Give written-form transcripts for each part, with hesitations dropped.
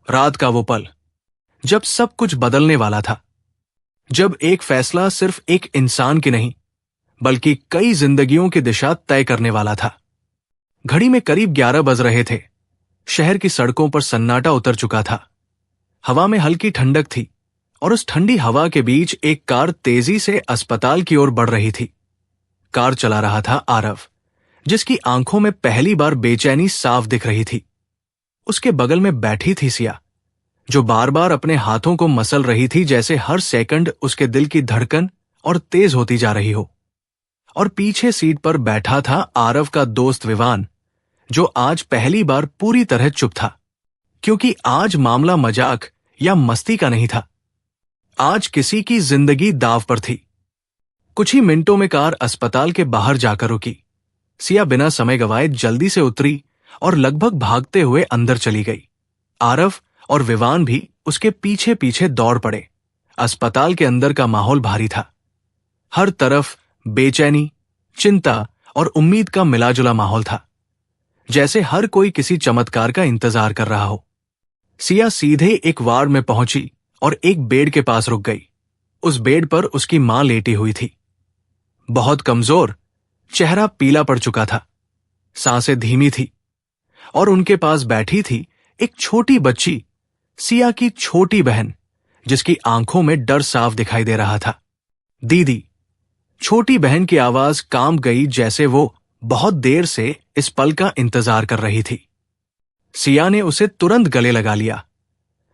रात का वो पल जब सब कुछ बदलने वाला था, जब एक फैसला सिर्फ एक इंसान की नहीं बल्कि कई जिंदगियों की दिशा तय करने वाला था। घड़ी में करीब 11 बज रहे थे। शहर की सड़कों पर सन्नाटा उतर चुका था। हवा में हल्की ठंडक थी और उस ठंडी हवा के बीच एक कार तेजी से अस्पताल की ओर बढ़ रही थी। कार चला रहा था आरव, जिसकी आंखों में पहली बार बेचैनी साफ दिख रही थी। उसके बगल में बैठी थी सिया, जो बार बार अपने हाथों को मसल रही थी, जैसे हर सेकंड उसके दिल की धड़कन और तेज होती जा रही हो। और पीछे सीट पर बैठा था आरव का दोस्त विवान, जो आज पहली बार पूरी तरह चुप था, क्योंकि आज मामला मजाक या मस्ती का नहीं था। आज किसी की जिंदगी दांव पर थी। कुछ ही मिनटों में कार अस्पताल के बाहर जाकर रुकी। सिया बिना समय गवाए जल्दी से उतरी और लगभग भागते हुए अंदर चली गई। आरव और विवान भी उसके पीछे पीछे दौड़ पड़े। अस्पताल के अंदर का माहौल भारी था। हर तरफ बेचैनी, चिंता और उम्मीद का मिलाजुला माहौल था, जैसे हर कोई किसी चमत्कार का इंतजार कर रहा हो। सिया सीधे एक वार्ड में पहुंची और एक बेड के पास रुक गई। उस बेड पर उसकी मां लेटी हुई थी। बहुत कमजोर, चेहरा पीला पड़ चुका था, सांसें धीमी थी और उनके पास बैठी थी एक छोटी बच्ची, सिया की छोटी बहन, जिसकी आंखों में डर साफ दिखाई दे रहा था। दीदी। छोटी बहन की आवाज कांप गई, जैसे वो बहुत देर से इस पल का इंतजार कर रही थी। सिया ने उसे तुरंत गले लगा लिया,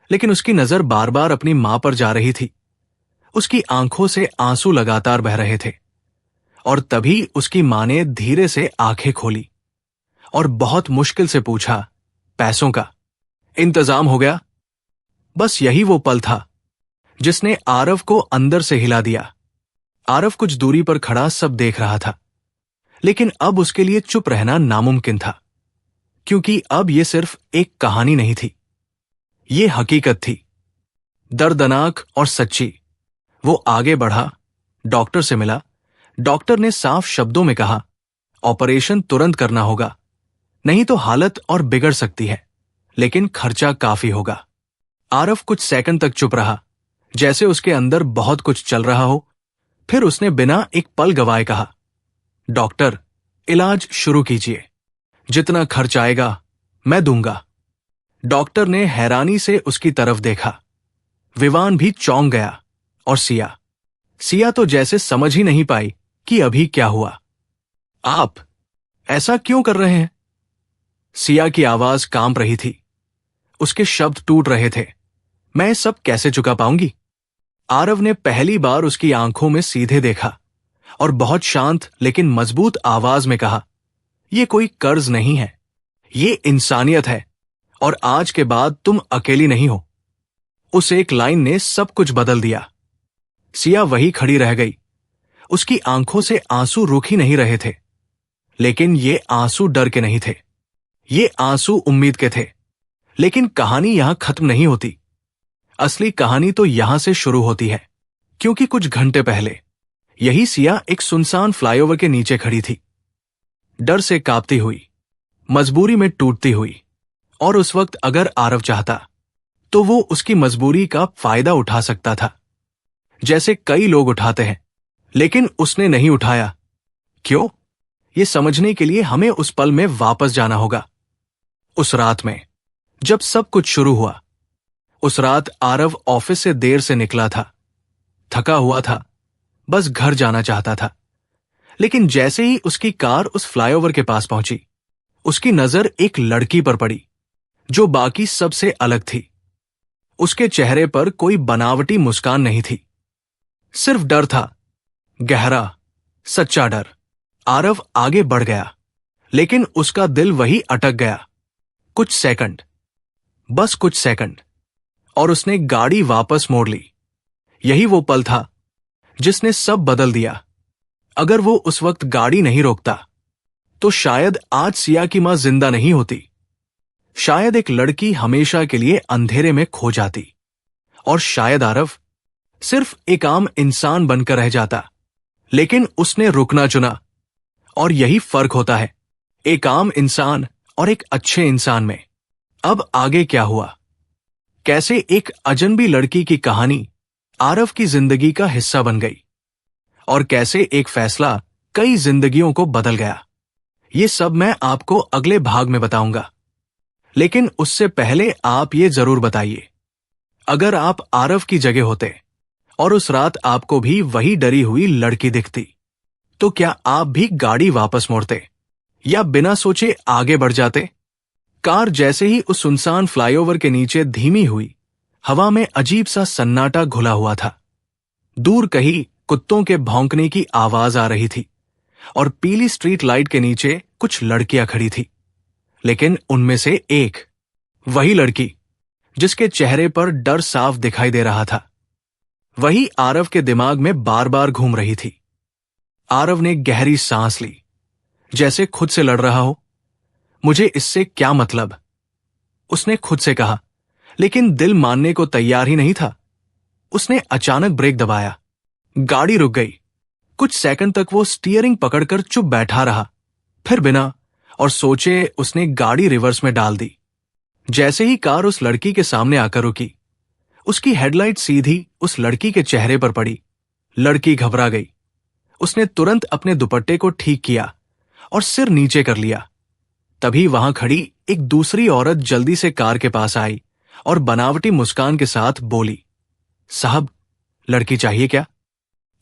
लेकिन उसकी नजर बार बार अपनी मां पर जा रही थी। उसकी आंखों से आंसू लगातार बह रहे थे। और तभी उसकी मां ने धीरे से आंखें खोली और बहुत मुश्किल से पूछा, पैसों का इंतजाम हो गया? बस यही वो पल था जिसने आरव को अंदर से हिला दिया। आरव कुछ दूरी पर खड़ा सब देख रहा था, लेकिन अब उसके लिए चुप रहना नामुमकिन था, क्योंकि अब यह सिर्फ एक कहानी नहीं थी, ये हकीकत थी, दर्दनाक और सच्ची। वो आगे बढ़ा, डॉक्टर से मिला। डॉक्टर ने साफ शब्दों में कहा, ऑपरेशन तुरंत करना होगा, नहीं तो हालत और बिगड़ सकती है, लेकिन खर्चा काफी होगा। आरव कुछ सेकंड तक चुप रहा, जैसे उसके अंदर बहुत कुछ चल रहा हो। फिर उसने बिना एक पल गवाए कहा, डॉक्टर, इलाज शुरू कीजिए, जितना खर्च आएगा मैं दूंगा। डॉक्टर ने हैरानी से उसकी तरफ देखा। विवान भी चौंक गया और सिया तो जैसे समझ ही नहीं पाई कि अभी क्या हुआ। आप ऐसा क्यों कर रहे हैं? सिया की आवाज कांप रही थी, उसके शब्द टूट रहे थे। मैं सब कैसे चुका पाऊंगी? आरव ने पहली बार उसकी आंखों में सीधे देखा और बहुत शांत लेकिन मजबूत आवाज में कहा, यह कोई कर्ज नहीं है, ये इंसानियत है, और आज के बाद तुम अकेली नहीं हो। उस एक लाइन ने सब कुछ बदल दिया। सिया वही खड़ी रह गई। उसकी आंखों से आंसू रुक ही नहीं रहे थे, लेकिन ये आंसू डर के नहीं थे, ये आंसू उम्मीद के थे। लेकिन कहानी यहां खत्म नहीं होती। असली कहानी तो यहां से शुरू होती है, क्योंकि कुछ घंटे पहले यही सिया एक सुनसान फ्लाईओवर के नीचे खड़ी थी, डर से कांपती हुई, मजबूरी में टूटती हुई। और उस वक्त अगर आरव चाहता तो वो उसकी मजबूरी का फायदा उठा सकता था, जैसे कई लोग उठाते हैं, लेकिन उसने नहीं उठाया। क्यों? ये समझने के लिए हमें उस पल में वापस जाना होगा। उस रात में जब सब कुछ शुरू हुआ, उस रात आरव ऑफिस से देर से निकला था, थका हुआ था, बस घर जाना चाहता था। लेकिन जैसे ही उसकी कार उस फ्लाईओवर के पास पहुंची, उसकी नजर एक लड़की पर पड़ी, जो बाकी सबसे अलग थी। उसके चेहरे पर कोई बनावटी मुस्कान नहीं थी, सिर्फ डर था, गहरा, सच्चा डर। आरव आगे बढ़ गया, लेकिन उसका दिल वही अटक गया। कुछ सेकंड, बस कुछ सेकंड, और उसने गाड़ी वापस मोड़ ली। यही वो पल था जिसने सब बदल दिया। अगर वो उस वक्त गाड़ी नहीं रोकता, तो शायद आज सिया की मां जिंदा नहीं होती। शायद एक लड़की हमेशा के लिए अंधेरे में खो जाती, और शायद आरव सिर्फ एक आम इंसान बनकर रह जाता। लेकिन उसने रुकना चुना, और यही फर्क होता है एक आम इंसान और एक अच्छे इंसान में। अब आगे क्या हुआ, कैसे एक अजनबी लड़की की कहानी आरव की जिंदगी का हिस्सा बन गई और कैसे एक फैसला कई जिंदगियों को बदल गया। ये सब मैं आपको अगले भाग में बताऊंगा। लेकिन उससे पहले आप ये जरूर बताइए, अगर आप आरव की जगह होते और उस रात आपको भी वही डरी हुई लड़की दिखती, तो क्या आप भी गाड़ी वापस मोड़ते या बिना सोचे आगे बढ़ जाते? कार जैसे ही उस सुनसान फ्लाईओवर के नीचे धीमी हुई, हवा में अजीब सा सन्नाटा घुला हुआ था। दूर कहीं कुत्तों के भौंकने की आवाज आ रही थी और पीली स्ट्रीट लाइट के नीचे कुछ लड़कियां खड़ी थी। लेकिन उनमें से एक, वही लड़की जिसके चेहरे पर डर साफ दिखाई दे रहा था, वही आरव के दिमाग में बार बार घूम रही थी। आरव ने गहरी सांस ली, जैसे खुद से लड़ रहा हो। मुझे इससे क्या मतलब, उसने खुद से कहा, लेकिन दिल मानने को तैयार ही नहीं था। उसने अचानक ब्रेक दबाया। गाड़ी रुक गई। कुछ सेकंड तक वो स्टीयरिंग पकड़कर चुप बैठा रहा, फिर बिना और सोचे उसने गाड़ी रिवर्स में डाल दी। जैसे ही कार उस लड़की के सामने आकर रुकी, उसकी हेडलाइट सीधी उस लड़की के चेहरे पर पड़ी। लड़की घबरा गई। उसने तुरंत अपने दुपट्टे को ठीक किया और सिर नीचे कर लिया। तभी वहां खड़ी एक दूसरी औरत जल्दी से कार के पास आई और बनावटी मुस्कान के साथ बोली, साहब, लड़की चाहिए क्या?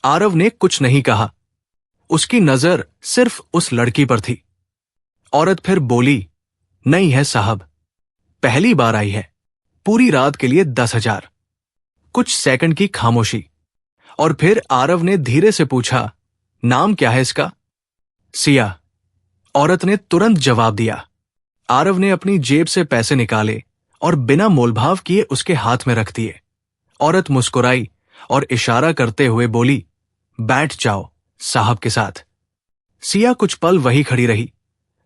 आरव ने कुछ नहीं कहा। उसकी नजर सिर्फ उस लड़की पर थी। औरत फिर बोली, नहीं है साहब, पहली बार आई है, पूरी रात के लिए 10,000। कुछ सेकंड की खामोशी और फिर आरव ने धीरे से पूछा, नाम क्या है इसका? सिया, औरत ने तुरंत जवाब दिया। आरव ने अपनी जेब से पैसे निकाले और बिना मोलभाव किए उसके हाथ में रख दिए। औरत मुस्कुराई और इशारा करते हुए बोली, बैठ जाओ साहब के साथ। सिया कुछ पल वही खड़ी रही,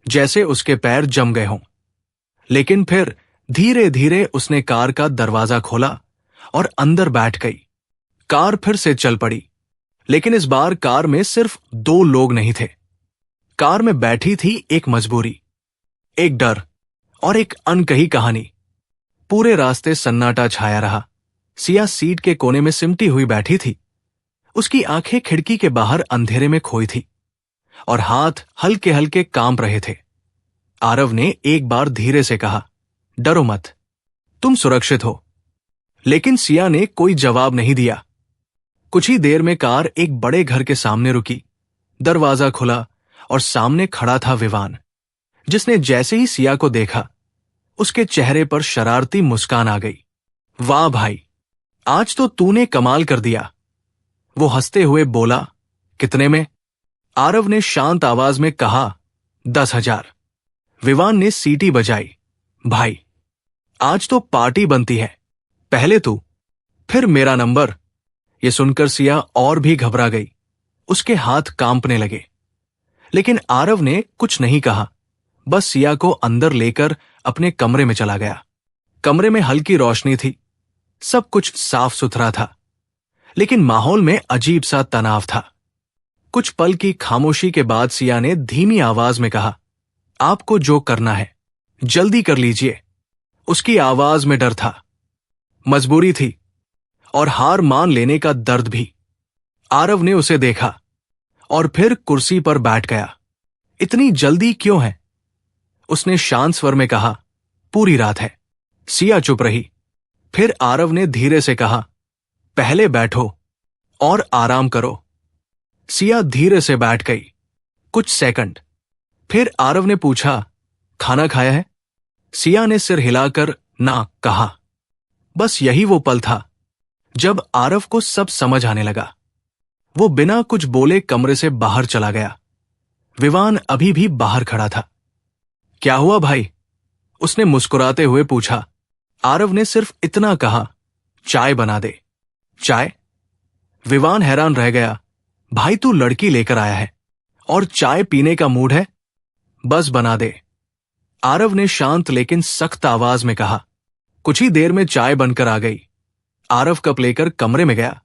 जैसे उसके पैर जम गए हों। लेकिन फिर धीरे धीरे उसने कार का दरवाजा खोला और अंदर बैठ गई। कार फिर से चल पड़ी, लेकिन इस बार कार में सिर्फ 2 लोग नहीं थे। कार में बैठी थी एक मजबूरी, एक डर और एक अनकही कहानी। पूरे रास्ते सन्नाटा छाया रहा। सिया सीट के कोने में सिमटी हुई बैठी थी। उसकी आंखें खिड़की के बाहर अंधेरे में खोई थी और हाथ हल्के हल्के कांप रहे थे। आरव ने एक बार धीरे से कहा, डरो मत, तुम सुरक्षित हो। लेकिन सिया ने कोई जवाब नहीं दिया। कुछ ही देर में कार एक बड़े घर के सामने रुकी। दरवाजा खुला और सामने खड़ा था विवान, जिसने जैसे ही सिया को देखा, उसके चेहरे पर शरारती मुस्कान आ गई। वाह भाई, आज तो तूने कमाल कर दिया, वो हंसते हुए बोला। कितने में? आरव ने शांत आवाज में कहा, 10,000। विवान ने सीटी बजाई। भाई, आज तो पार्टी बनती है, पहले तू, फिर मेरा नंबर। ये सुनकर सिया और भी घबरा गई। उसके हाथ कांपने लगे। लेकिन आरव ने कुछ नहीं कहा, बस सिया को अंदर लेकर अपने कमरे में चला गया। कमरे में हल्की रोशनी थी, सब कुछ साफ सुथरा था, लेकिन माहौल में अजीब सा तनाव था। कुछ पल की खामोशी के बाद सिया ने धीमी आवाज में कहा, आपको जो करना है जल्दी कर लीजिए। उसकी आवाज में डर था, मजबूरी थी और हार मान लेने का दर्द भी। आरव ने उसे देखा और फिर कुर्सी पर बैठ गया। इतनी जल्दी क्यों है? उसने शांत स्वर में कहा, पूरी रात है। सिया चुप रही। फिर आरव ने धीरे से कहा, पहले बैठो और आराम करो। सिया धीरे से बैठ गई। कुछ सेकंड, फिर आरव ने पूछा, खाना खाया है? सिया ने सिर हिलाकर ना कहा। बस यही वो पल था जब आरव को सब समझ आने लगा। वो बिना कुछ बोले कमरे से बाहर चला गया। विवान अभी भी बाहर खड़ा था। क्या हुआ भाई? उसने मुस्कुराते हुए पूछा। आरव ने सिर्फ इतना कहा, चाय बना दे। चाय? विवान हैरान रह गया। भाई, तू लड़की लेकर आया है और चाय पीने का मूड है? बस बना दे, आरव ने शांत लेकिन सख्त आवाज में कहा। कुछ ही देर में चाय बनकर आ गई। आरव कप लेकर कमरे में गया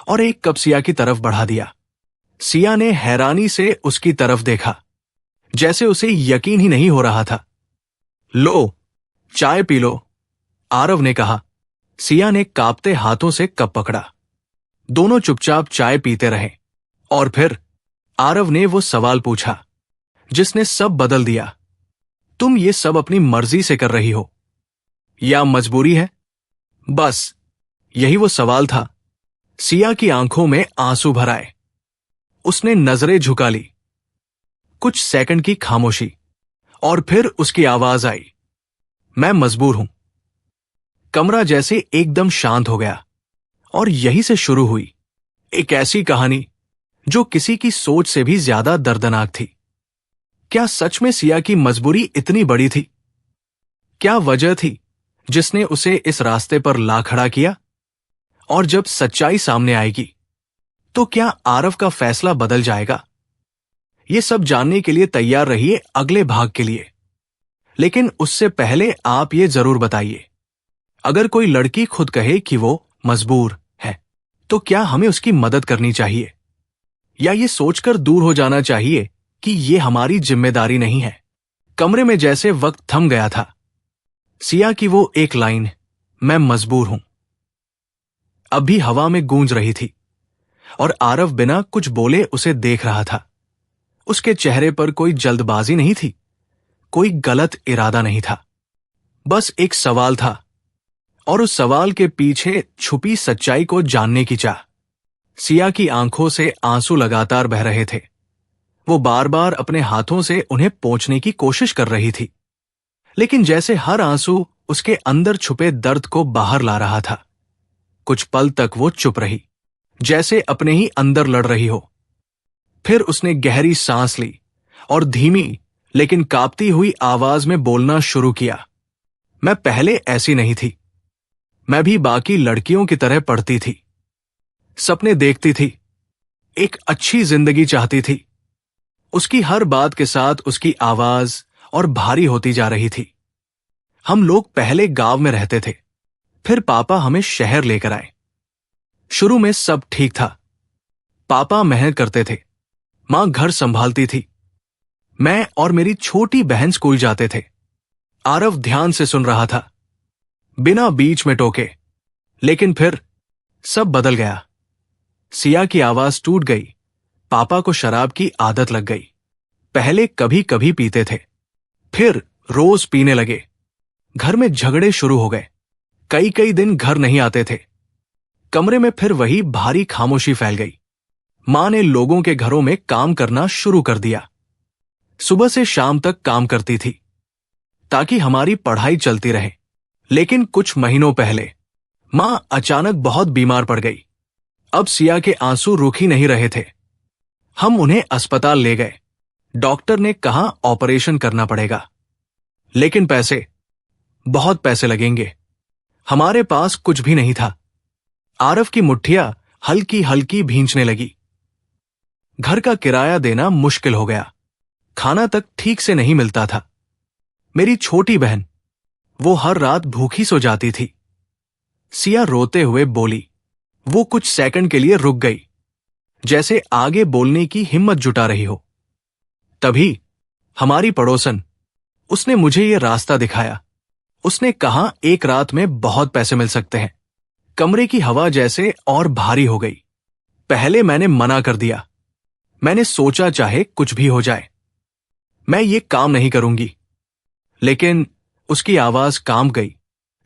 और एक कप सिया की तरफ बढ़ा दिया। सिया ने हैरानी से उसकी तरफ देखा, जैसे उसे यकीन ही नहीं हो रहा था। लो, चाय पी लो, आरव ने कहा। सिया ने कांपते हाथों से कप पकड़ा। दोनों चुपचाप चाय पीते रहे और फिर आरव ने वो सवाल पूछा जिसने सब बदल दिया। तुम ये सब अपनी मर्जी से कर रही हो या मजबूरी है? बस यही वो सवाल था। सिया की आंखों में आंसू भर आए। उसने नजरें झुका ली। कुछ सेकंड की खामोशी और फिर उसकी आवाज आई, मैं मजबूर हूं। कमरा जैसे एकदम शांत हो गया और यहीं से शुरू हुई एक ऐसी कहानी जो किसी की सोच से भी ज्यादा दर्दनाक थी। क्या सच में सिया की मजबूरी इतनी बड़ी थी? क्या वजह थी जिसने उसे इस रास्ते पर ला खड़ा किया? और जब सच्चाई सामने आएगी तो क्या आरव का फैसला बदल जाएगा? ये सब जानने के लिए तैयार रहिए अगले भाग के लिए। लेकिन उससे पहले आप ये जरूर बताइए, अगर कोई लड़की खुद कहे कि वो मजबूर है तो क्या हमें उसकी मदद करनी चाहिए या ये सोचकर दूर हो जाना चाहिए कि ये हमारी जिम्मेदारी नहीं है? कमरे में जैसे वक्त थम गया था। सिया की वो एक लाइन, मैं मजबूर हूं, अब भी हवा में गूंज रही थी और आरव बिना कुछ बोले उसे देख रहा था। उसके चेहरे पर कोई जल्दबाजी नहीं थी, कोई गलत इरादा नहीं था, बस एक सवाल था और उस सवाल के पीछे छुपी सच्चाई को जानने की चाह। सिया की आंखों से आंसू लगातार बह रहे थे। वो बार बार अपने हाथों से उन्हें पोंछने की कोशिश कर रही थी, लेकिन जैसे हर आंसू उसके अंदर छुपे दर्द को बाहर ला रहा था। कुछ पल तक वो चुप रही, जैसे अपने ही अंदर लड़ रही हो। फिर उसने गहरी सांस ली और धीमी लेकिन कांपती हुई आवाज में बोलना शुरू किया, मैं पहले ऐसी नहीं थी। मैं भी बाकी लड़कियों की तरह पढ़ती थी, सपने देखती थी, एक अच्छी जिंदगी चाहती थी। उसकी हर बात के साथ उसकी आवाज और भारी होती जा रही थी। हम लोग पहले गांव में रहते थे, फिर पापा हमें शहर लेकर आए। शुरू में सब ठीक था। पापा मेहनत करते थे, मां घर संभालती थी, मैं और मेरी छोटी बहन स्कूल जाते थे। आरव ध्यान से सुन रहा था, बिना बीच में टोके। लेकिन फिर सब बदल गया। सिया की आवाज टूट गई। पापा को शराब की आदत लग गई। पहले कभी कभी पीते थे, फिर रोज पीने लगे। घर में झगड़े शुरू हो गए। कई कई दिन घर नहीं आते थे। कमरे में फिर वही भारी खामोशी फैल गई। मां ने लोगों के घरों में काम करना शुरू कर दिया। सुबह से शाम तक काम करती थी ताकि हमारी पढ़ाई चलती रहे। लेकिन कुछ महीनों पहले मां अचानक बहुत बीमार पड़ गई। अब सिया के आंसू रुक ही नहीं रहे थे। हम उन्हें अस्पताल ले गए। डॉक्टर ने कहा ऑपरेशन करना पड़ेगा, लेकिन पैसे, बहुत पैसे लगेंगे। हमारे पास कुछ भी नहीं था। आरव की मुट्ठियां हल्की हल्की भींचने लगी। घर का किराया देना मुश्किल हो गया। खाना तक ठीक से नहीं मिलता था। मेरी छोटी बहन, वो हर रात भूखी सो जाती थी। सिया रोते हुए बोली। वो कुछ सेकंड के लिए रुक गई, जैसे आगे बोलने की हिम्मत जुटा रही हो। तभी हमारी पड़ोसन, उसने मुझे ये रास्ता दिखाया। उसने कहा एक रात में बहुत पैसे मिल सकते हैं। कमरे की हवा जैसे और भारी हो गई। पहले मैंने मना कर दिया। मैंने सोचा चाहे कुछ भी हो जाए, मैं ये काम नहीं करूंगी। लेकिन उसकी आवाज कांप गई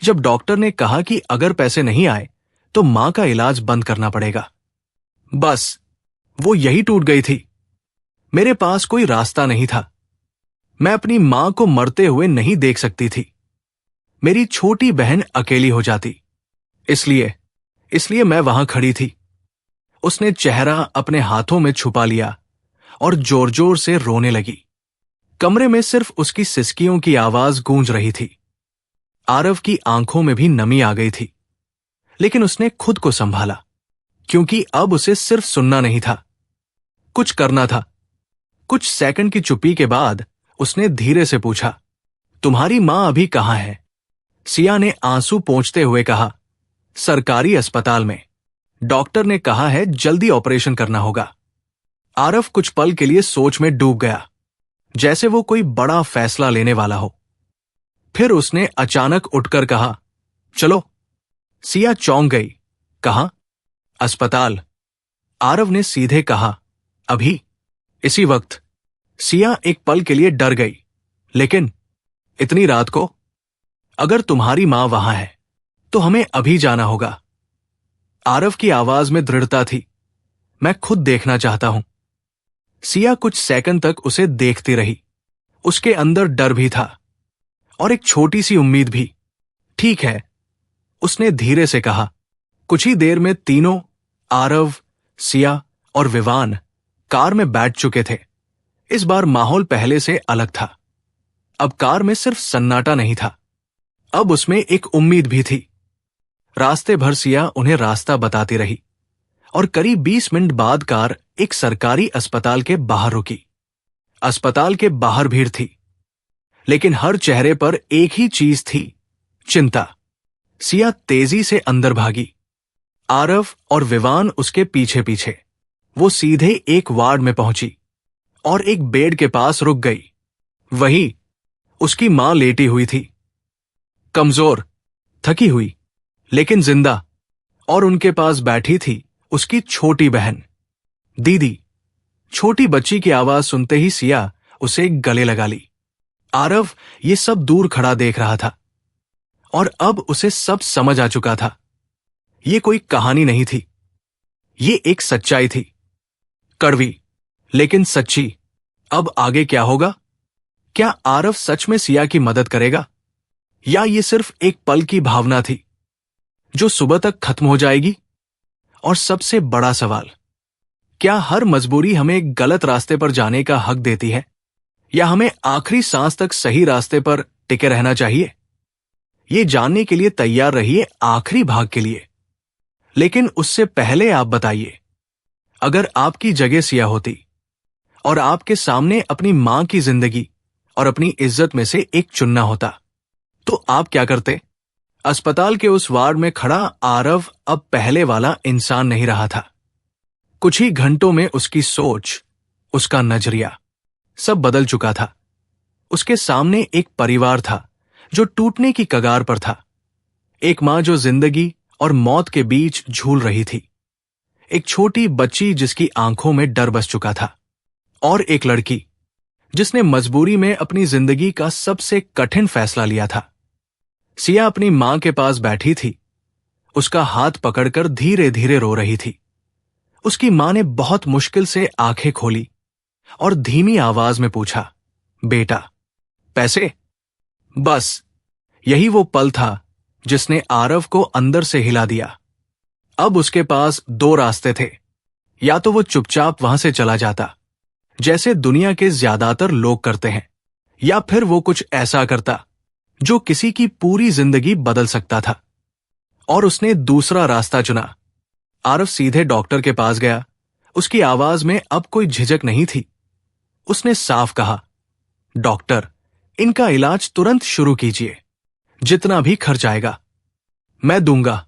जब डॉक्टर ने कहा कि अगर पैसे नहीं आए तो मां का इलाज बंद करना पड़ेगा। बस वो यही टूट गई थी। मेरे पास कोई रास्ता नहीं था। मैं अपनी मां को मरते हुए नहीं देख सकती थी। मेरी छोटी बहन अकेली हो जाती। इसलिए मैं वहां खड़ी थी। उसने चेहरा अपने हाथों में छुपा लिया और जोर जोर से रोने लगी। कमरे में सिर्फ उसकी सिसकियों की आवाज गूंज रही थी। आरव की आंखों में भी नमी आ गई थी, लेकिन उसने खुद को संभाला, क्योंकि अब उसे सिर्फ सुनना नहीं था, कुछ करना था। कुछ सेकंड की चुप्पी के बाद उसने धीरे से पूछा, तुम्हारी मां अभी कहां है? सिया ने आंसू पोंछते हुए कहा, सरकारी अस्पताल में। डॉक्टर ने कहा है जल्दी ऑपरेशन करना होगा। आरव कुछ पल के लिए सोच में डूब गया, जैसे वो कोई बड़ा फैसला लेने वाला हो। फिर उसने अचानक उठकर कहा, चलो। सिया चौंक गई। कहाँ? अस्पताल। आरव ने सीधे कहा। अभी? इसी वक्त। सिया एक पल के लिए डर गई। लेकिन इतनी रात को? अगर तुम्हारी मां वहां है तो हमें अभी जाना होगा। आरव की आवाज में दृढ़ता थी। मैं खुद देखना चाहता हूं। सिया कुछ सेकंड तक उसे देखती रही। उसके अंदर डर भी था और एक छोटी सी उम्मीद भी। ठीक है, उसने धीरे से कहा। कुछ ही देर में तीनों, आरव, सिया और विवान, कार में बैठ चुके थे। इस बार माहौल पहले से अलग था। अब कार में सिर्फ सन्नाटा नहीं था, अब उसमें एक उम्मीद भी थी। रास्ते भर सिया उन्हें रास्ता बताती रही और करीब 20 मिनट बाद कार एक सरकारी अस्पताल के बाहर रुकी। अस्पताल के बाहर भीड़ थी, लेकिन हर चेहरे पर एक ही चीज थी, चिंता। सिया तेजी से अंदर भागी, आरव और विवान उसके पीछे पीछे। वो सीधे एक वार्ड में पहुंची और एक बेड के पास रुक गई। वहीं उसकी मां लेटी हुई थी, कमजोर, थकी हुई, लेकिन जिंदा। और उनके पास बैठी थी उसकी छोटी बहन, दीदी। छोटी बच्ची की आवाज सुनते ही सिया उसे गले लगा ली। आरव ये सब दूर खड़ा देख रहा था और अब उसे सब समझ आ चुका था। ये कोई कहानी नहीं थी, ये एक सच्चाई थी, कड़वी लेकिन सच्ची। अब आगे क्या होगा? क्या आरव सच में सिया की मदद करेगा, या ये सिर्फ एक पल की भावना थी जो सुबह तक खत्म हो जाएगी? और सबसे बड़ा सवाल, क्या हर मजबूरी हमें गलत रास्ते पर जाने का हक देती है, या हमें आखिरी सांस तक सही रास्ते पर टिके रहना चाहिए? ये जानने के लिए तैयार रहिए आखिरी भाग के लिए। लेकिन उससे पहले आप बताइए, अगर आपकी जगह सिया होती और आपके सामने अपनी मां की जिंदगी और अपनी इज्जत में से एक चुनना होता, तो आप क्या करते? अस्पताल के उस वार्ड में खड़ा आरव अब पहले वाला इंसान नहीं रहा था। कुछ ही घंटों में उसकी सोच, उसका नजरिया, सब बदल चुका था। उसके सामने एक परिवार था जो टूटने की कगार पर था। एक मां जो जिंदगी और मौत के बीच झूल रही थी। एक छोटी बच्ची जिसकी आंखों में डर बस चुका था। और एक लड़की जिसने मजबूरी में अपनी जिंदगी का सबसे कठिन फैसला लिया था। सिया अपनी मां के पास बैठी थी, उसका हाथ पकड़कर धीरे धीरे रो रही थी। उसकी मां ने बहुत मुश्किल से आंखें खोली और धीमी आवाज में पूछा, बेटा, पैसे? बस यही वो पल था जिसने आरव को अंदर से हिला दिया। अब उसके पास दो रास्ते थे, या तो वो चुपचाप वहां से चला जाता जैसे दुनिया के ज्यादातर लोग करते हैं, या फिर वो कुछ ऐसा करता जो किसी की पूरी जिंदगी बदल सकता था। और उसने दूसरा रास्ता चुना। आरव सीधे डॉक्टर के पास गया। उसकी आवाज में अब कोई झिझक नहीं थी। उसने साफ कहा, डॉक्टर, इनका इलाज तुरंत शुरू कीजिए, जितना भी खर्च आएगा मैं दूंगा।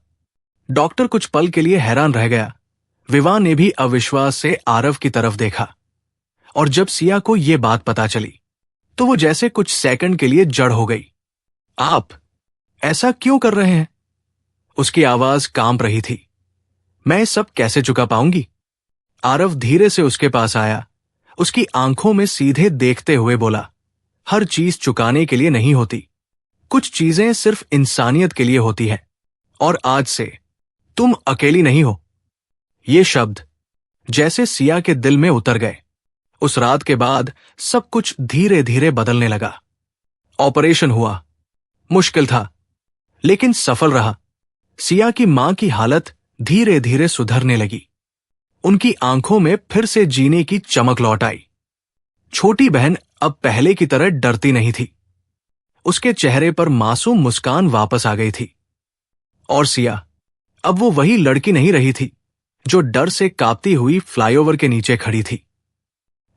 डॉक्टर कुछ पल के लिए हैरान रह गया। विवाह ने भी अविश्वास से आरव की तरफ देखा, और जब सिया को यह बात पता चली तो वो जैसे कुछ सेकंड के लिए जड़ हो गई। आप ऐसा क्यों कर रहे हैं? उसकी आवाज कांप रही थी। मैं सब कैसे चुका पाऊंगी? आरव धीरे से उसके पास आया, उसकी आंखों में सीधे देखते हुए बोला, हर चीज चुकाने के लिए नहीं होती, कुछ चीजें सिर्फ इंसानियत के लिए होती हैं, और आज से तुम अकेली नहीं हो। ये शब्द जैसे सिया के दिल में उतर गए। उस रात के बाद सब कुछ धीरे धीरे बदलने लगा। ऑपरेशन हुआ, मुश्किल था लेकिन सफल रहा। सिया की मां की हालत धीरे धीरे सुधरने लगी। उनकी आंखों में फिर से जीने की चमक लौट आई। छोटी बहन अब पहले की तरह डरती नहीं थी। उसके चेहरे पर मासूम मुस्कान वापस आ गई थी। और सिया अब वो वही लड़की नहीं रही थी जो डर से कांपती हुई फ्लाईओवर के नीचे खड़ी थी।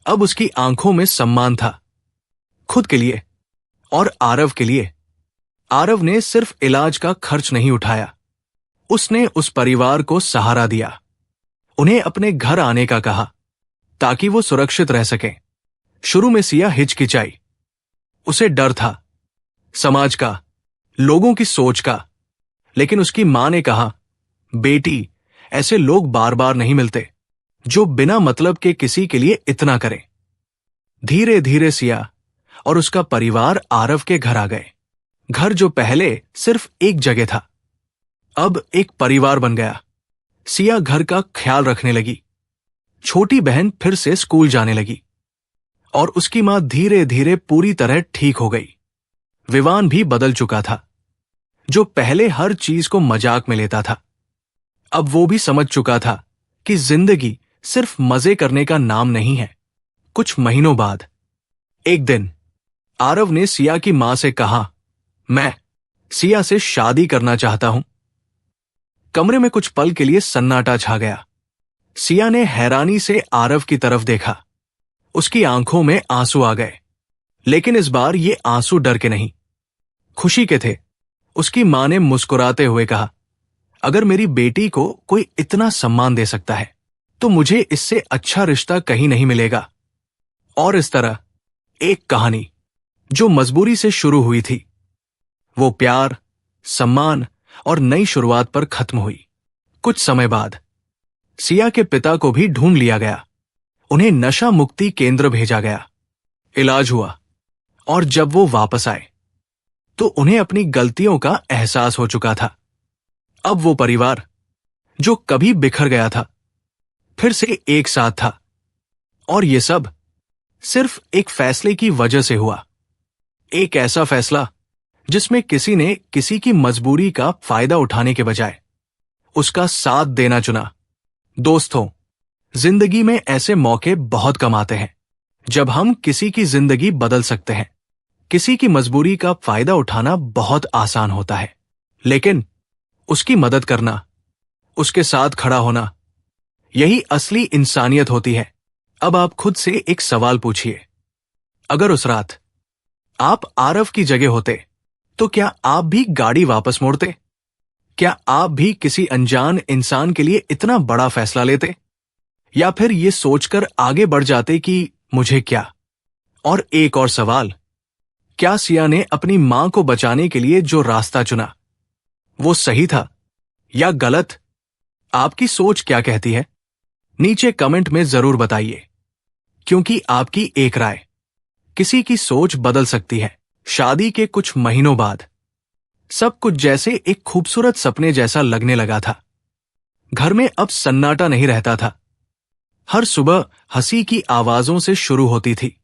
अब उसकी आंखों में सम्मान था, खुद के लिए और आरव के लिए। आरव ने सिर्फ इलाज का खर्च नहीं उठाया, उसने उस परिवार को सहारा दिया। उन्हें अपने घर आने का कहा ताकि वो सुरक्षित रह सकें। शुरू में सिया हिचकिचाई, उसे डर था, समाज का, लोगों की सोच का। लेकिन उसकी मां ने कहा, बेटी, ऐसे लोग बार बार नहीं मिलते जो बिना मतलब के किसी के लिए इतना करें। धीरे धीरे सिया और उसका परिवार आरव के घर आ गए। घर जो पहले सिर्फ एक जगह था, अब एक परिवार बन गया। सिया घर का ख्याल रखने लगी। छोटी बहन फिर से स्कूल जाने लगी और उसकी मां धीरे धीरे पूरी तरह ठीक हो गई। विवान भी बदल चुका था। जो पहले हर चीज को मजाक में लेता था, अब वो भी समझ चुका था कि जिंदगी सिर्फ मजे करने का नाम नहीं है। कुछ महीनों बाद एक दिन आरव ने सिया की मां से कहा, मैं सिया से शादी करना चाहता हूं। कमरे में कुछ पल के लिए सन्नाटा छा गया। सिया ने हैरानी से आरव की तरफ देखा। उसकी आंखों में आंसू आ गए, लेकिन इस बार ये आंसू डर के नहीं, खुशी के थे। उसकी मां ने मुस्कुराते हुए कहा, अगर मेरी बेटी को कोई इतना सम्मान दे सकता है तो मुझे इससे अच्छा रिश्ता कहीं नहीं मिलेगा। और इस तरह एक कहानी जो मजबूरी से शुरू हुई थी, वो प्यार, सम्मान और नई शुरुआत पर खत्म हुई। कुछ समय बाद सिया के पिता को भी ढूंढ लिया गया। उन्हें नशा मुक्ति केंद्र भेजा गया। इलाज हुआ और जब वो वापस आए तो उन्हें अपनी गलतियों का एहसास हो चुका था। अब वो परिवार जो कभी बिखर गया था फिर से एक साथ था, और ये सब सिर्फ एक फैसले की वजह से हुआ। एक ऐसा फैसला जिसमें किसी ने किसी की मजबूरी का फायदा उठाने के बजाय उसका साथ देना चुना। दोस्तों, जिंदगी में ऐसे मौके बहुत कम आते हैं जब हम किसी की जिंदगी बदल सकते हैं। किसी की मजबूरी का फायदा उठाना बहुत आसान होता है, लेकिन उसकी मदद करना, उसके साथ खड़ा होना, यही असली इंसानियत होती है। अब आप खुद से एक सवाल पूछिए, अगर उस रात आप आरव की जगह होते तो क्या आप भी गाड़ी वापस मोड़ते? क्या आप भी किसी अनजान इंसान के लिए इतना बड़ा फैसला लेते? या फिर ये सोचकर आगे बढ़ जाते कि मुझे क्या? और एक और सवाल, क्या सिया ने अपनी मां को बचाने के लिए जो रास्ता चुना वो सही था या गलत? आपकी सोच क्या कहती है? नीचे कमेंट में जरूर बताइए, क्योंकि आपकी एक राय किसी की सोच बदल सकती है। शादी के कुछ महीनों बाद सब कुछ जैसे एक खूबसूरत सपने जैसा लगने लगा था। घर में अब सन्नाटा नहीं रहता था। हर सुबह हंसी की आवाजों से शुरू होती थी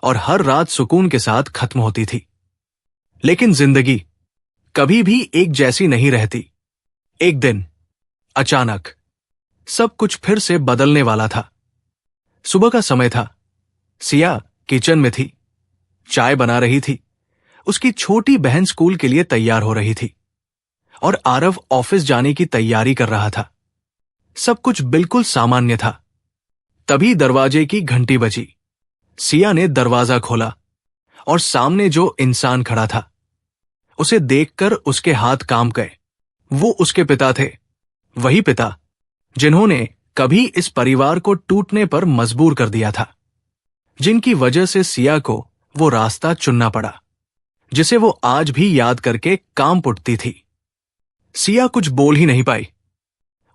और हर रात सुकून के साथ खत्म होती थी। लेकिन जिंदगी कभी भी एक जैसी नहीं रहती। एक दिन अचानक सब कुछ फिर से बदलने वाला था। सुबह का समय था। सिया किचन में थी, चाय बना रही थी। उसकी छोटी बहन स्कूल के लिए तैयार हो रही थी और आरव ऑफिस जाने की तैयारी कर रहा था। सब कुछ बिल्कुल सामान्य था। तभी दरवाजे की घंटी बजी। सिया ने दरवाजा खोला और सामने जो इंसान खड़ा था उसे देखकर उसके हाथ कांप गए। वो उसके पिता थे, वही पिता जिन्होंने कभी इस परिवार को टूटने पर मजबूर कर दिया था, जिनकी वजह से सिया को वो रास्ता चुनना पड़ा जिसे वो आज भी याद करके कांप उठती थी। सिया कुछ बोल ही नहीं पाई।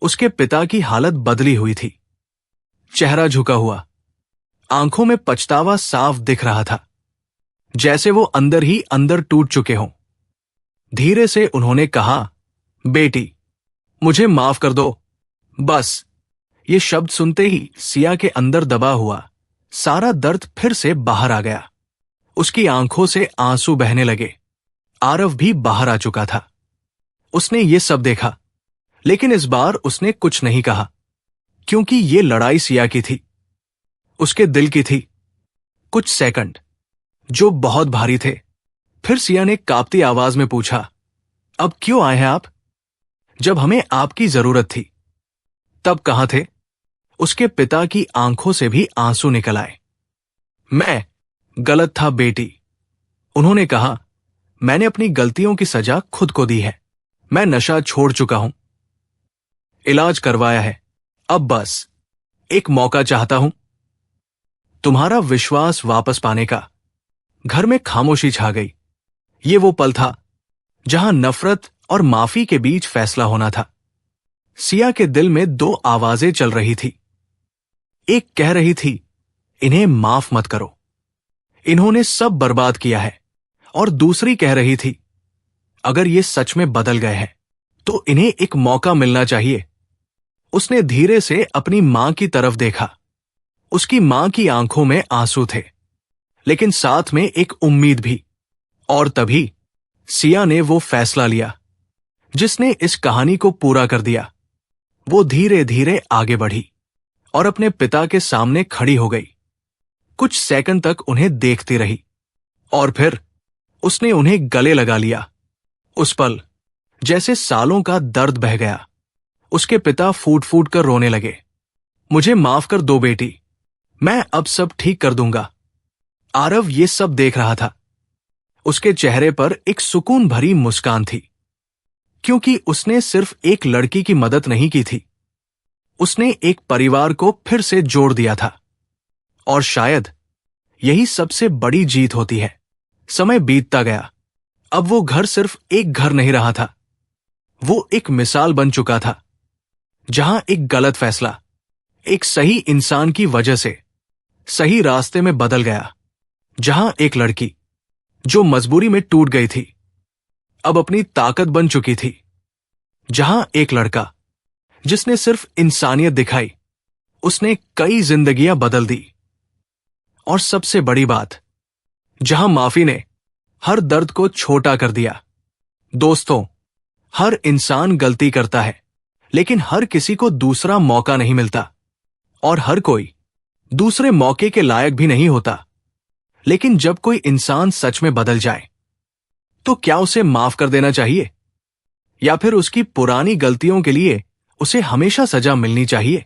उसके पिता की हालत बदली हुई थी। चेहरा झुका हुआ, आंखों में पछतावा साफ दिख रहा था, जैसे वो अंदर ही अंदर टूट चुके हों। धीरे से उन्होंने कहा, बेटी, मुझे माफ कर दो। बस ये शब्द सुनते ही सिया के अंदर दबा हुआ सारा दर्द फिर से बाहर आ गया। उसकी आंखों से आंसू बहने लगे। आरव भी बाहर आ चुका था। उसने ये सब देखा, लेकिन इस बार उसने कुछ नहीं कहा, क्योंकि ये लड़ाई सिया की थी, उसके दिल की थी। कुछ सेकंड जो बहुत भारी थे। फिर सिया ने कांपती आवाज में पूछा, अब क्यों आए हैं आप? जब हमें आपकी जरूरत थी तब कहां थे? उसके पिता की आंखों से भी आंसू निकल आए। मैं गलत था बेटी, उन्होंने कहा। मैंने अपनी गलतियों की सजा खुद को दी है। मैं नशा छोड़ चुका हूं, इलाज करवाया है। अब बस एक मौका चाहता हूं, तुम्हारा विश्वास वापस पाने का। घर में खामोशी छा गई। ये वो पल था जहां नफरत और माफी के बीच फैसला होना था। सिया के दिल में दो आवाजें चल रही थी। एक कह रही थी, इन्हें माफ मत करो, इन्होंने सब बर्बाद किया है। और दूसरी कह रही थी, अगर ये सच में बदल गए हैं तो इन्हें एक मौका मिलना चाहिए। उसने धीरे से अपनी मां की तरफ देखा। उसकी मां की आंखों में आंसू थे, लेकिन साथ में एक उम्मीद भी। और तभी सिया ने वो फैसला लिया जिसने इस कहानी को पूरा कर दिया। वो धीरे धीरे आगे बढ़ी और अपने पिता के सामने खड़ी हो गई। कुछ सेकंड तक उन्हें देखती रही और फिर उसने उन्हें गले लगा लिया। उस पल जैसे सालों का दर्द बह गया। उसके पिता फूट फूट कर रोने लगे। मुझे माफ कर दो बेटी, मैं अब सब ठीक कर दूंगा। आरव ये सब देख रहा था। उसके चेहरे पर एक सुकून भरी मुस्कान थी, क्योंकि उसने सिर्फ एक लड़की की मदद नहीं की थी, उसने एक परिवार को फिर से जोड़ दिया था। और शायद यही सबसे बड़ी जीत होती है। समय बीतता गया। अब वो घर सिर्फ एक घर नहीं रहा था, वो एक मिसाल बन चुका था, जहां एक गलत फैसला एक सही इंसान की वजह से सही रास्ते में बदल गया। जहां एक लड़की जो मजबूरी में टूट गई थी अब अपनी ताकत बन चुकी थी। जहां एक लड़का जिसने सिर्फ इंसानियत दिखाई, उसने कई जिंदगियां बदल दी। और सबसे बड़ी बात, जहां माफी ने हर दर्द को छोटा कर दिया। दोस्तों, हर इंसान गलती करता है, लेकिन हर किसी को दूसरा मौका नहीं मिलता। और हर कोई दूसरे मौके के लायक भी नहीं होता। लेकिन जब कोई इंसान सच में बदल जाए, तो क्या उसे माफ कर देना चाहिए, या फिर उसकी पुरानी गलतियों के लिए उसे हमेशा सजा मिलनी चाहिए?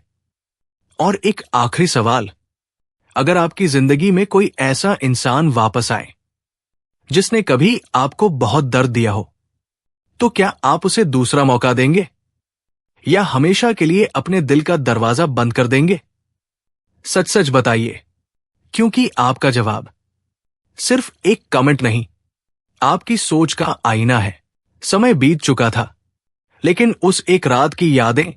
और एक आखिरी सवाल, अगर आपकी जिंदगी में कोई ऐसा इंसान वापस आए जिसने कभी आपको बहुत दर्द दिया हो, तो क्या आप उसे दूसरा मौका देंगे, या हमेशा के लिए अपने दिल का दरवाजा बंद कर देंगे? सच सच बताइए, क्योंकि आपका जवाब सिर्फ एक कमेंट नहीं, आपकी सोच का आईना है। समय बीत चुका था, लेकिन उस एक रात की यादें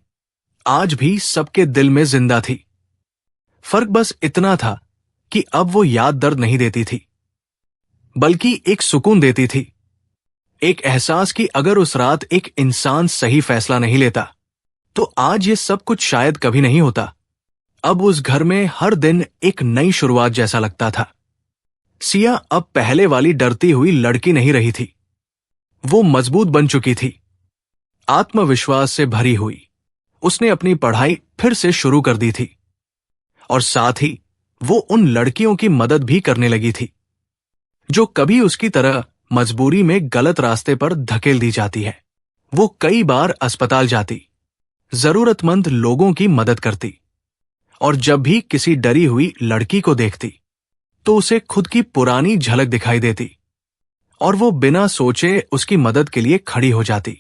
आज भी सबके दिल में जिंदा थी। फर्क बस इतना था कि अब वो याद दर्द नहीं देती थी, बल्कि एक सुकून देती थी। एक एहसास कि अगर उस रात एक इंसान सही फैसला नहीं लेता, तो आज ये सब कुछ शायद कभी नहीं होता। अब उस घर में हर दिन एक नई शुरुआत जैसा लगता था। सिया अब पहले वाली डरती हुई लड़की नहीं रही थी। वो मजबूत बन चुकी थी, आत्मविश्वास से भरी हुई। उसने अपनी पढ़ाई फिर से शुरू कर दी थी, और साथ ही वो उन लड़कियों की मदद भी करने लगी थी जो कभी उसकी तरह मजबूरी में गलत रास्ते पर धकेल दी जाती है। वो कई बार अस्पताल जाती, जरूरतमंद लोगों की मदद करती, और जब भी किसी डरी हुई लड़की को देखती तो उसे खुद की पुरानी झलक दिखाई देती, और वो बिना सोचे उसकी मदद के लिए खड़ी हो जाती।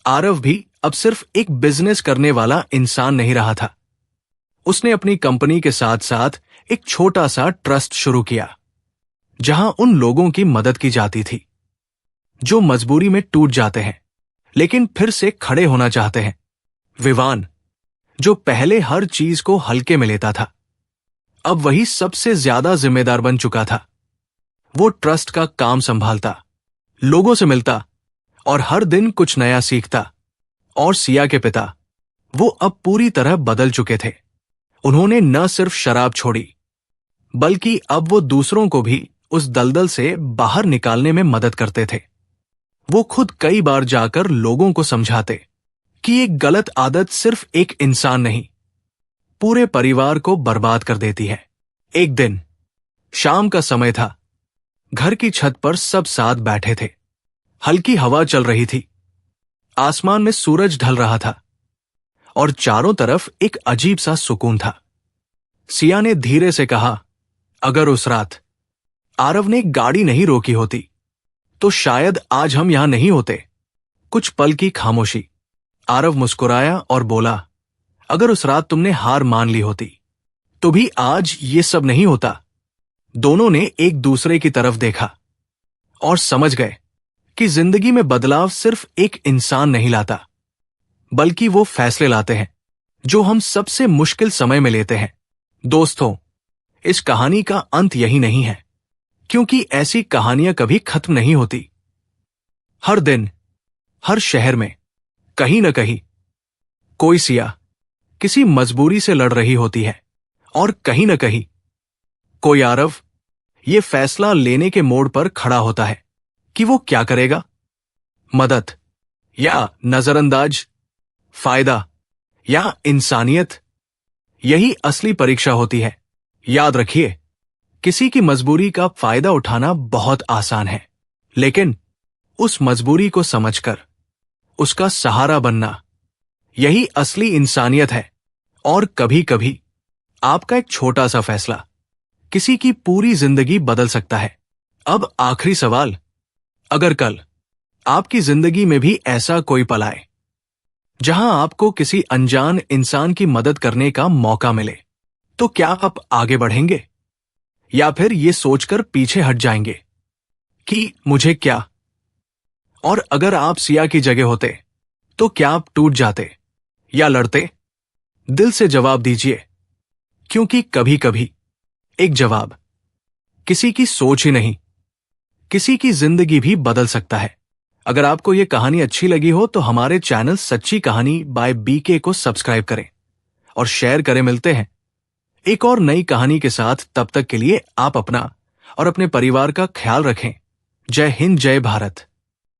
आरव भी अब सिर्फ एक बिजनेस करने वाला इंसान नहीं रहा था। उसने अपनी कंपनी के साथ साथ एक छोटा सा ट्रस्ट शुरू किया, जहां उन लोगों की मदद की जाती थी जो मजबूरी में टूट जाते हैं लेकिन फिर से खड़े होना चाहते हैं। विवान, जो पहले हर चीज को हल्के में लेता था, अब वही सबसे ज्यादा जिम्मेदार बन चुका था। वो ट्रस्ट का काम संभालता, लोगों से मिलता और हर दिन कुछ नया सीखता। और सिया के पिता, वो अब पूरी तरह बदल चुके थे। उन्होंने न सिर्फ शराब छोड़ी, बल्कि अब वो दूसरों को भी उस दलदल से बाहर निकालने में मदद करते थे। वो खुद कई बार जाकर लोगों को समझाते कि एक गलत आदत सिर्फ एक इंसान नहीं, पूरे परिवार को बर्बाद कर देती है। एक दिन शाम का समय था। घर की छत पर सब साथ बैठे थे। हल्की हवा चल रही थी, आसमान में सूरज ढल रहा था, और चारों तरफ एक अजीब सा सुकून था। सिया ने धीरे से कहा, अगर उस रात आरव ने गाड़ी नहीं रोकी होती, तो शायद आज हम यहां नहीं होते। कुछ पल की खामोशी। आरव मुस्कुराया और बोला, अगर उस रात तुमने हार मान ली होती, तो भी आज ये सब नहीं होता। दोनों ने एक दूसरे की तरफ देखा और समझ गए कि जिंदगी में बदलाव सिर्फ एक इंसान नहीं लाता, बल्कि वो फैसले लाते हैं जो हम सबसे मुश्किल समय में लेते हैं। दोस्तों, इस कहानी का अंत यही नहीं है, क्योंकि ऐसी कहानियां कभी खत्म नहीं होती। हर दिन, हर शहर में, कहीं न कहीं कोई सिया किसी मजबूरी से लड़ रही होती है, और कहीं न कहीं कोई आरव ये फैसला लेने के मोड़ पर खड़ा होता है कि वो क्या करेगा। मदद या नजरअंदाज, फायदा या इंसानियत, यही असली परीक्षा होती है। याद रखिए, किसी की मजबूरी का फायदा उठाना बहुत आसान है, लेकिन उस मजबूरी को समझकर उसका सहारा बनना, यही असली इंसानियत है। और कभी कभी आपका एक छोटा सा फैसला किसी की पूरी जिंदगी बदल सकता है। अब आखिरी सवाल, अगर कल आपकी जिंदगी में भी ऐसा कोई पल आए जहां आपको किसी अनजान इंसान की मदद करने का मौका मिले, तो क्या आप आगे बढ़ेंगे या फिर ये सोचकर पीछे हट जाएंगे कि मुझे क्या? और अगर आप सिया की जगह होते तो क्या आप टूट जाते या लड़ते? दिल से जवाब दीजिए, क्योंकि कभी कभी एक जवाब किसी की सोच ही नहीं, किसी की जिंदगी भी बदल सकता है। अगर आपको यह कहानी अच्छी लगी हो तो हमारे चैनल सच्ची कहानी बाय बीके को सब्सक्राइब करें और शेयर करें। मिलते हैं एक और नई कहानी के साथ। तब तक के लिए आप अपना और अपने परिवार का ख्याल रखें। जय हिंद, जय भारत।